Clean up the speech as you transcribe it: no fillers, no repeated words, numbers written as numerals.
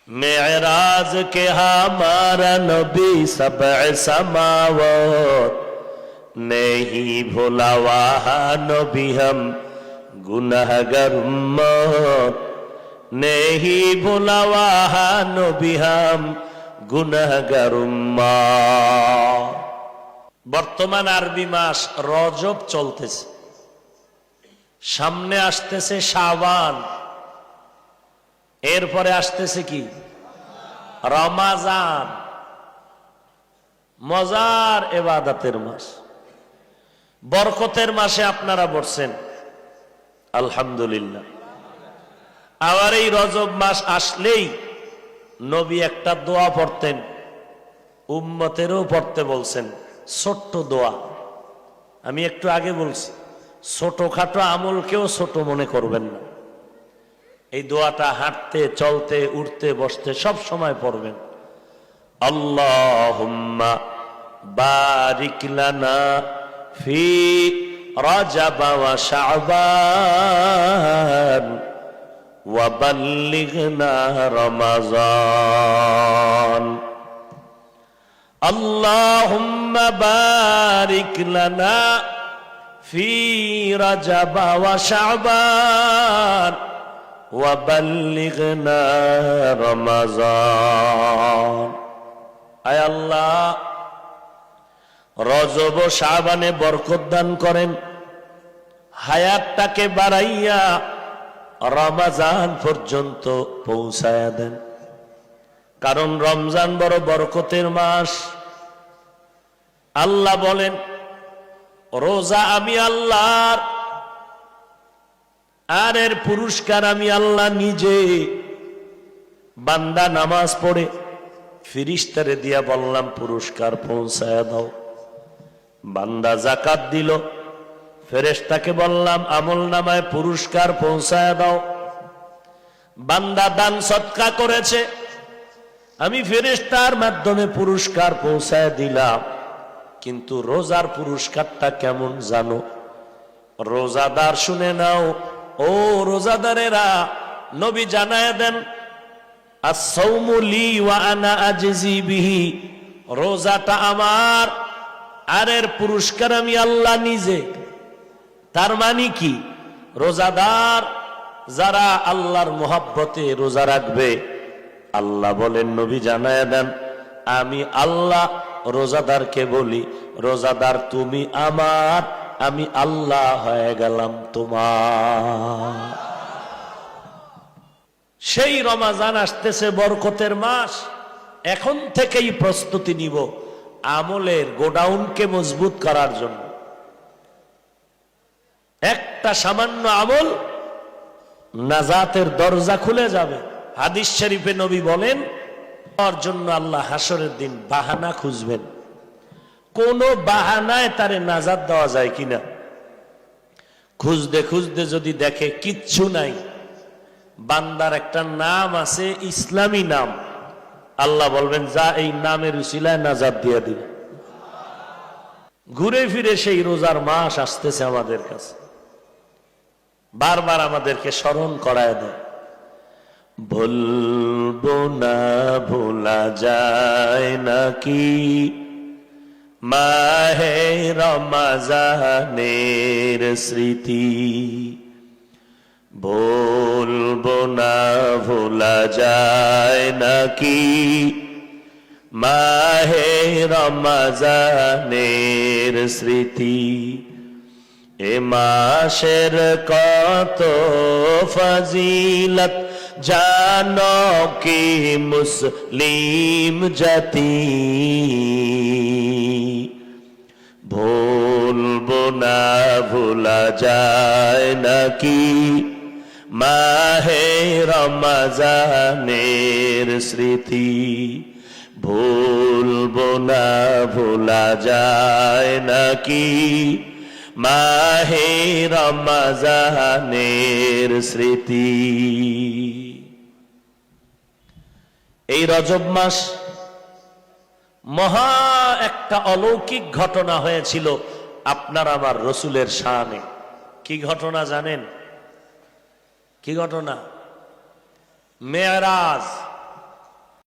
मेराज के हमारा नबी सबअ समावत नहीं भूला वहाँ नबी हम गुनहगार उम्मत नहीं भूला वहाँ नबी हम गुनहगार उम्मत। বর্তমান আরবি মাস রজব চলতেছে, সামনে আসতেছে শাবান, এরপরে আসতেছে কি রমাজান। মজার ইবাদতের মাস, বরকতের মাসে আপনারা পড়ছেন আলহামদুলিল্লাহ। আবার এই রজব মাস আসলেই নবী একটা দোয়া পড়তেন, উম্মতেরও পড়তে বলছেন, ছোট্ট দোয়া। আমি একটু আগে বলছি ছোটখাটো আমলকেও ছোট মনে করবেন না। এই দোয়াটা হাঁটতে চলতে উঠতে বসতে সব সময় পড়বেন। আল্লাহুম্মা বারিক লানা ফি রজব ওয়া শাবান ওয়া বাল্লিগনা রমাজান। আল্লাহুম্মা বারিক লানা ফি রজব ওয়া শাবান ওয়া বাল্লিগনা রমাজান। আয় আল্লাহ, রজব ও শাবানে বরকত দান করেন, হায়াতটাকে বাড়াইয়া রমজান পর্যন্ত পৌঁছায়া দেন। কারণ রমজান বড় বরকতের মাস। আল্লাহ বলেন, রোজা আমি আল্লাহর, আর এর পুরস্কার আমি আল্লাহ নিজে। বান্দা নামাজ পড়ে ফিরিস্তারে দিয়া বললাম পুরস্কার পৌঁছায়া দাও। বান্দা যাকাত দিল, ফেরেশতাকে বললাম আমল নামায় পুরস্কার পৌঁছায়া দাও। বান্দা দান সদকা করেছে, আমি ফেরেশতার মাধ্যমে পুরস্কার পৌঁছায় দিলাম। কিন্তু রোজার পুরস্কারটা কেমন জানো? রোজাদার শুনে নাও, ও রোজাদারেরা, নবী জানায় দেন, আস-সাওমু লি ওয়া আনা আজজি বিহি, রোজাটা আমার আর এর পুরস্কার আমি আল্লাহ নিজে। তার মানে কি? রোজাদার যারা আল্লাহর মোহাব্বতে রোজা রাখবে, আল্লাহ বলেন, নবী জানায় দেন, আমি আল্লাহ রোজাদারকে বলি, রোজাদার তুমি আমার, আমি আল্লাহ হয়ে গেলাম তোমার। সেই রমজান আসতেছে, বরকতের মাস। এখন থেকেই প্রস্তুতি নিব আমলের গোডাউনকে মজবুত করার জন্য। একটা সামান্য আমল নাজাতের দরজা খুলে যাবে। হাদিস শরীফে নবী বলেন, তার জন্য আল্লাহ হাসরের দিন বাহানা খুঁজবেন, কোন বাহানায় তারে নাজাত দেওয়া যায় কিনা। খুঁজতে খুঁজতে যদি দেখে কিচ্ছু নাই, বান্দার একটা নাম আছে, ইসলামী নাম, আল্লাহ বলবেন, যা এই নামের উসিলায় নাজাত দিয়ে দিন। ঘুরে ফিরে সেই রোজার মাস আসতেছে আমাদের কাছে, বারবার আমাদেরকে স্মরণ করায় দেয়। বলবো না ভোলা যায় নাকি মাহে রমজানের স্মৃতি, বলবো না ভোলা যায় নাকি মাহে রমজানের স্মৃতি। এ মাসের কত ফজিলত জানো কি মুসলিম জাতি, ভুলবো না ভোলা যায় নাকি মাহে রমজানের স্মৃতি, ভুলবো না ভোলা যায় নাকি মাহে রমজানের স্মৃতি। এই রজব মাস মহা একটা অলৌকিক ঘটনা হয়েছিল আপনার আমার রসুলের শানে। কি ঘটনা জানেন? কি ঘটনা? মেরাজ।